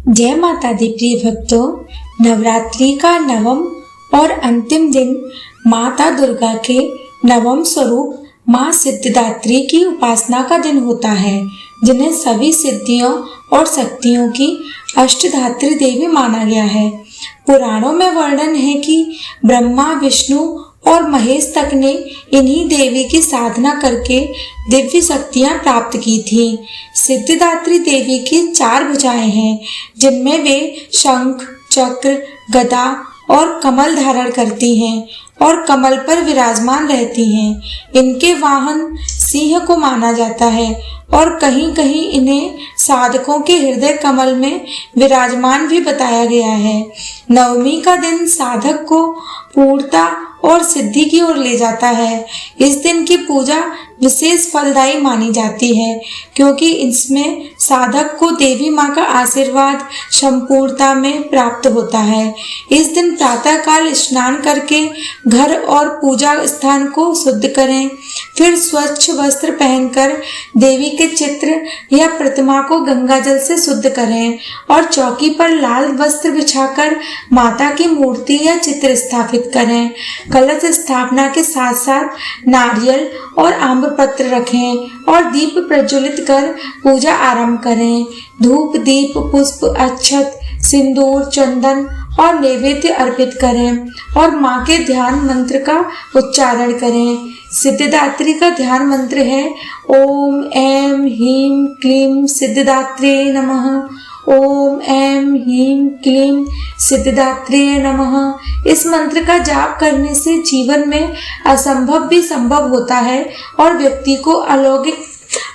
जय माता दी प्रिय भक्तों, नवरात्रि का नवम और अंतिम दिन माता दुर्गा के नवम स्वरूप माँ सिद्धिदात्री की उपासना का दिन होता है, जिन्हें सभी सिद्धियों और शक्तियों की अष्टधात्री देवी माना गया है। पुराणों में वर्णन है कि ब्रह्मा, विष्णु और महेश तक ने इन्हीं देवी की साधना करके दिव्य शक्तियां प्राप्त की थी। सिद्धिदात्री देवी की 4 भुजाएं हैं, जिनमें वे शंख, चक्र, गदा और कमल धारण करती हैं और कमल पर विराजमान रहती हैं। इनके वाहन सिंह को माना जाता है और कहीं कहीं इन्हें साधकों के हृदय कमल में विराजमान भी बताया गया है। नवमी का दिन साधक को पूर्णता और सिद्धि की ओर ले जाता है। इस दिन की पूजा विशेष फलदायी मानी जाती है, क्योंकि इसमें साधक को देवी माँ का आशीर्वाद संपूर्णता में प्राप्त होता है। इस दिन प्रातः काल स्नान करके घर और पूजा स्थान को शुद्ध करें, फिर स्वच्छ वस्त्र पहनकर देवी के चित्र या प्रतिमा को गंगा जल से शुद्ध करें और चौकी पर लाल वस्त्र बिछाकर माता की मूर्ति या चित्र स्थापित करें। कलश स्थापना के साथ साथ नारियल और आम्र पत्र रखें और दीप प्रज्वलित कर पूजा आरंभ करें। धूप, दीप, पुष्प, अक्षत, सिंदूर, चंदन और नैवेद्य अर्पित करें और माँ के ध्यान मंत्र का उच्चारण करें। सिद्धिदात्री का ध्यान मंत्र है ओम ऐं ह्रीं क्लीं सिद्धिदात्रे नमः। ओम ऐं ह्रीं क्लीं सिद्धिदात्रे नमः। इस मंत्र का जाप करने से जीवन में असंभव भी संभव होता है और व्यक्ति को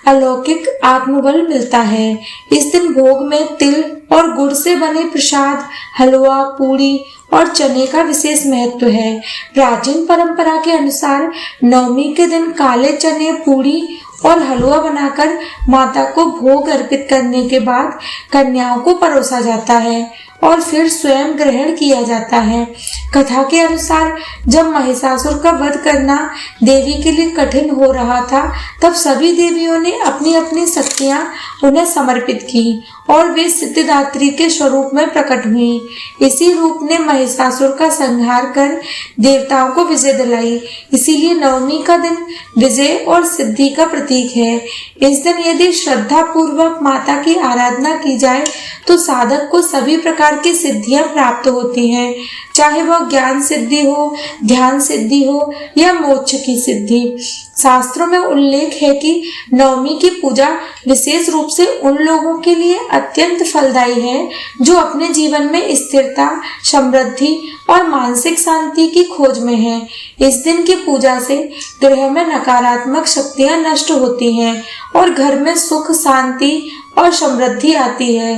अलौकिक आत्मबल मिलता है। इस दिन भोग में तिल और गुड़ से बने प्रसाद, हलवा, पूरी और चने का विशेष महत्व है। प्राचीन परंपरा के अनुसार नवमी के दिन काले चने, पूरी और हलवा बनाकर माता को भोग अर्पित करने के बाद कन्याओं को परोसा जाता है और फिर स्वयं ग्रहण किया जाता है। कथा के अनुसार जब महिषासुर का वध करना देवी के लिए कठिन हो रहा था, तब सभी देवियों ने अपनी अपनी शक्तियां उन्हें समर्पित की और वे सिद्धिदात्री के स्वरूप में प्रकट हुई। इसी रूप ने महिषासुर का संहार कर देवताओं को विजय दिलाई। इसीलिए नवमी का दिन विजय और सिद्धि का प्रतीक है। इस दिन यदि श्रद्धा पूर्वक माता की आराधना की जाए तो साधक को सभी प्रकार की सिद्धियां प्राप्त होती हैं, चाहे वह ज्ञान सिद्धि हो, ध्यान सिद्धि हो या मोक्ष की सिद्धि। शास्त्रों में उल्लेख है कि नवमी की पूजा विशेष रूप से उन लोगों के लिए अत्यंत फलदायी है जो अपने जीवन में स्थिरता, समृद्धि और मानसिक शांति की खोज में हैं। इस दिन की पूजा से गृह में नकारात्मक शक्तियां नष्ट होती हैं और घर में सुख, शांति और समृद्धि आती है।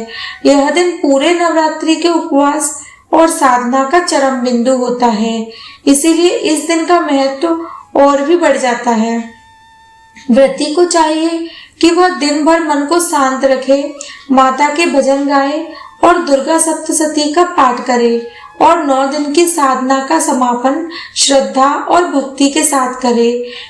यह दिन पूरे नवरात्रि के उपवास और साधना का चरम बिंदु होता है, इसीलिए इस दिन का महत्व और भी बढ़ जाता है। व्रती को चाहिए कि वह दिन भर मन को शांत रखे, माता के भजन गाए और दुर्गा सप्तशती का पाठ करे और 9 दिन की साधना का समापन श्रद्धा और भक्ति के साथ करे।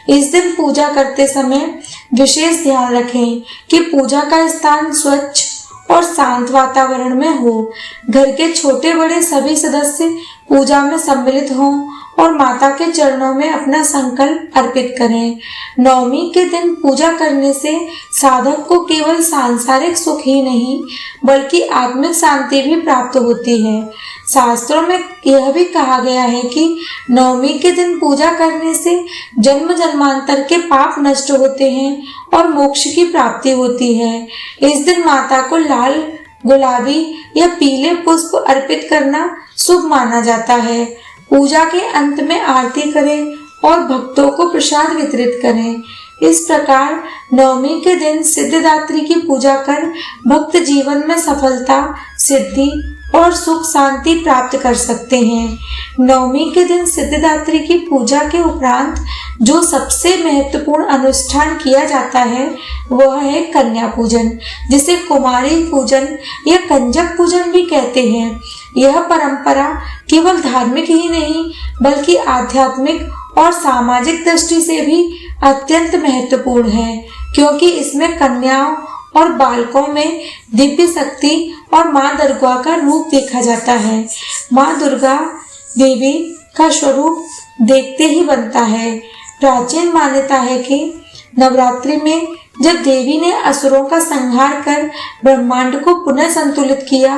इस दिन पूजा करते समय विशेष ध्यान रखें कि पूजा का स्थान स्वच्छ और शांत वातावरण में हो। घर के छोटे बड़े सभी सदस्य पूजा में सम्मिलित हों और माता के चरणों में अपना संकल्प अर्पित करें। नवमी के दिन पूजा करने से साधक को केवल सांसारिक सुख ही नहीं बल्कि आत्मिक शांति भी प्राप्त होती है। शास्त्रों में यह भी कहा गया है कि नवमी के दिन पूजा करने से जन्म जन्मांतर के पाप नष्ट होते हैं और मोक्ष की प्राप्ति होती है। इस दिन माता को लाल, गुलाबी या पीले पुष्प अर्पित करना शुभ माना जाता है। पूजा के अंत में आरती करें और भक्तों को प्रसाद वितरित करें। इस प्रकार नवमी के दिन सिद्धिदात्री की पूजा कर भक्त जीवन में सफलता, सिद्धि और सुख शांति प्राप्त कर सकते हैं। नवमी के दिन सिद्धिदात्री की पूजा के उपरांत जो सबसे महत्वपूर्ण अनुष्ठान किया जाता है वह है कन्या पूजन, जिसे कुमारी पूजन या कंजक पूजन भी कहते हैं। यह परंपरा केवल धार्मिक ही नहीं बल्कि आध्यात्मिक और सामाजिक दृष्टि से भी अत्यंत महत्वपूर्ण है, क्योंकि इसमें कन्याओं और बालकों में दिव्य शक्ति और माँ दुर्गा का रूप देखा जाता है। माँ दुर्गा देवी का स्वरूप देखते ही बनता है। प्राचीन मान्यता है कि नवरात्रि में जब देवी ने असुरों का संहार कर ब्रह्मांड को पुनः संतुलित किया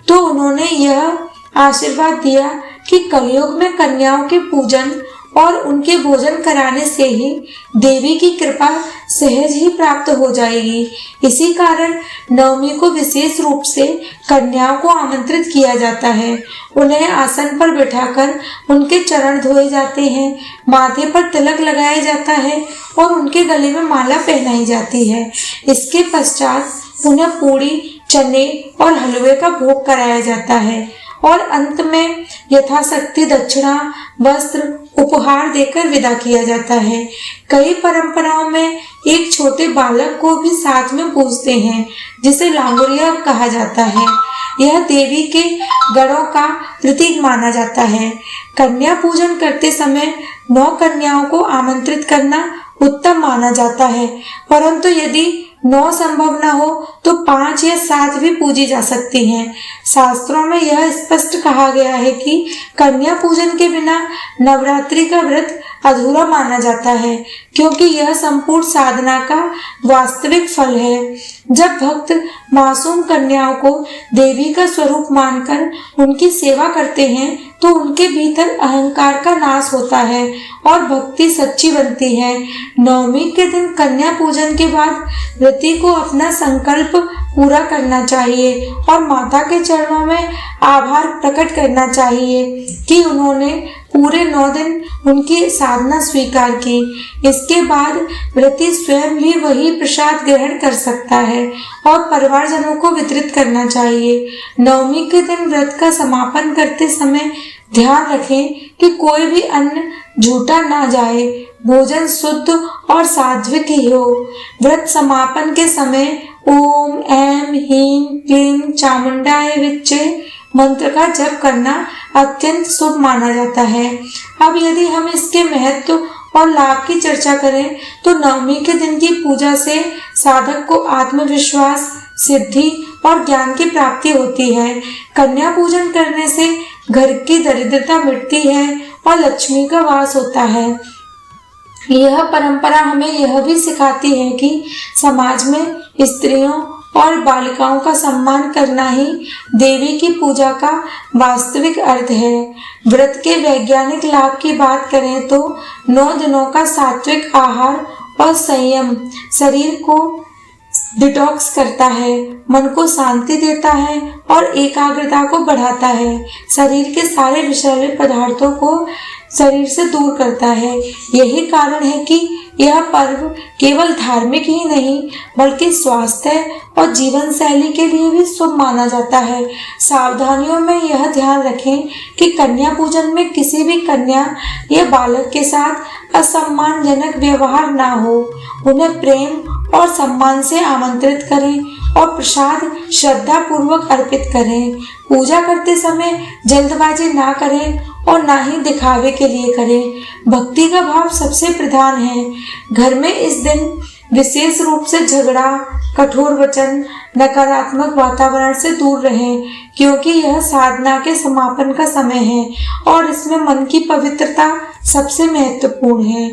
तो उन्होंने यह आशीर्वाद दिया कि कलयुग में कन्याओं के पूजन और उनके भोजन कराने से ही देवी की कृपा सहज ही प्राप्त हो जाएगी। इसी कारण नवमी को विशेष रूप से कन्याओं को आमंत्रित किया जाता है। उन्हें आसन पर बिठाकर उनके चरण धोए जाते हैं, माथे पर तिलक लगाया जाता है और उनके गले में माला पहनाई जाती है। इसके पश्चात उन्हें पूड़ी, चने और हलवे का भोग कराया जाता है और अंत में यथाशक्ति दक्षिणा, वस्त्र, उपहार देकर विदा किया जाता है। कई परंपराओं में एक छोटे बालक को भी साथ में पूजते हैं, जिसे लांगुरिया कहा जाता है। यह देवी के गणों का प्रतीक माना जाता है। कन्या पूजन करते समय 9 कन्याओं को आमंत्रित करना उत्तम माना जाता है, परंतु यदि 9 संभव न हो तो 5 या 7 भी पूजी जा सकती हैं। शास्त्रों में यह स्पष्ट कहा गया है कि कन्या पूजन के बिना नवरात्रि का व्रत अधूरा माना जाता है, क्योंकि यह संपूर्ण साधना का वास्तविक फल है। जब भक्त मासूम कन्याओं को देवी का स्वरूप मानकर उनकी सेवा करते हैं तो उनके भीतर अहंकार का नाश होता है और भक्ति सच्ची बनती है। नवमी के दिन कन्या पूजन के बाद व्रती को अपना संकल्प पूरा करना चाहिए और माता के चरणों में आभार प्रकट करना चाहिए कि उन्होंने पूरे 9 दिन उनकी साधना स्वीकार की। इसके बाद व्रती स्वयं भी वही प्रसाद ग्रहण कर सकता है और परिवारजनों को वितरित करना चाहिए। नवमी के दिन व्रत का समापन करते समय ध्यान रखें कि कोई भी अन्न झूठा ना जाए, भोजन शुद्ध और सात्विक ही हो। व्रत समापन के समय ओम ऐं ह्रीं क्लीं चामुंडाय विच्चे मंत्र का जप करना अत्यंत शुभ माना जाता है। अब यदि हम इसके महत्व और लाभ की चर्चा करें तो नवमी के दिन की पूजा से साधक को आत्मविश्वास, सिद्धि और ज्ञान की प्राप्ति होती है। कन्या पूजन करने से घर की दरिद्रता मिटती है और लक्ष्मी का वास होता है। यह परंपरा हमें यह भी सिखाती है कि समाज में स्त्रियों और बालिकाओं का सम्मान करना ही देवी की पूजा का वास्तविक अर्थ है। व्रत के वैज्ञानिक लाभ की बात करें तो 9 दिनों का सात्विक आहार और संयम शरीर को डिटॉक्स करता है, मन को शांति देता है और एकाग्रता को बढ़ाता है। शरीर के सारे विषैले पदार्थों को शरीर से दूर करता है। यही कारण है कि यह पर्व केवल धार्मिक ही नहीं बल्कि स्वास्थ्य और जीवन शैली के लिए भी शुभ माना जाता है। सावधानियों में यह ध्यान रखें कि कन्या पूजन में किसी भी कन्या या बालक के साथ असम्मानजनक व्यवहार ना हो। उन्हें प्रेम और सम्मान से आमंत्रित करें और प्रसाद श्रद्धा पूर्वक अर्पित करें। पूजा करते समय जल्दबाजी ना करें और ना ही दिखावे के लिए करें। भक्ति का भाव सबसे प्रधान है। घर में इस दिन विशेष रूप से झगड़ा, कठोर वचन, नकारात्मक वातावरण से दूर रहें, क्योंकि यह साधना के समापन का समय है और इसमें मन की पवित्रता सबसे महत्वपूर्ण है।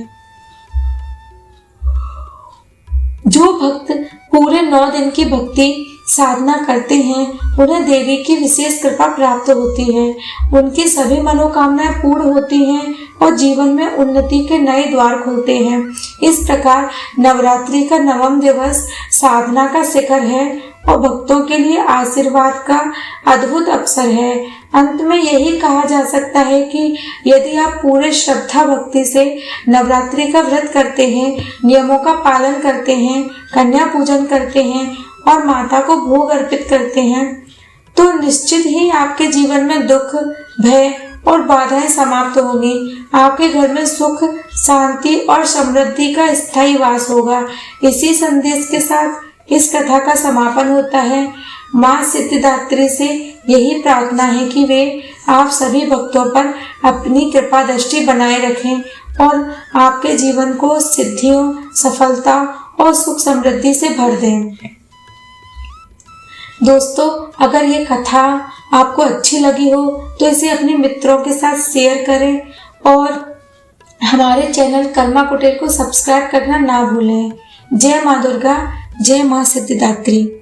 जो भक्त पूरे 9 दिन की भक्ति साधना करते हैं उन्हें देवी की विशेष कृपा प्राप्त होती है। उनकी सभी मनोकामनाएं पूर्ण होती हैं और जीवन में उन्नति के नए द्वार खुलते हैं। इस प्रकार नवरात्रि का 9वां दिवस साधना का शिखर है और भक्तों के लिए आशीर्वाद का अद्भुत अवसर है। अंत में यही कहा जा सकता है कि यदि आप पूरे श्रद्धा भक्ति से नवरात्रि का व्रत करते हैं, नियमों का पालन करते हैं, कन्या पूजन करते हैं और माता को भोग अर्पित करते हैं तो निश्चित ही आपके जीवन में दुख, भय और बाधाएं समाप्त होंगी। आपके घर में सुख, शांति और समृद्धि का स्थायी वास होगा। इसी संदेश के साथ इस कथा का समापन होता है। माँ सिद्धिदात्री से यही प्रार्थना है कि वे आप सभी भक्तों पर अपनी कृपा दृष्टि बनाए रखें और आपके जीवन को सिद्धियों, सफलता और सुख समृद्धि से भर दें। दोस्तों, अगर ये कथा आपको अच्छी लगी हो तो इसे अपने मित्रों के साथ शेयर करें और हमारे चैनल कर्मा कुटीर को सब्सक्राइब करना ना भूलें। जय माँ दुर्गा, जय माँ सिद्धिदात्री।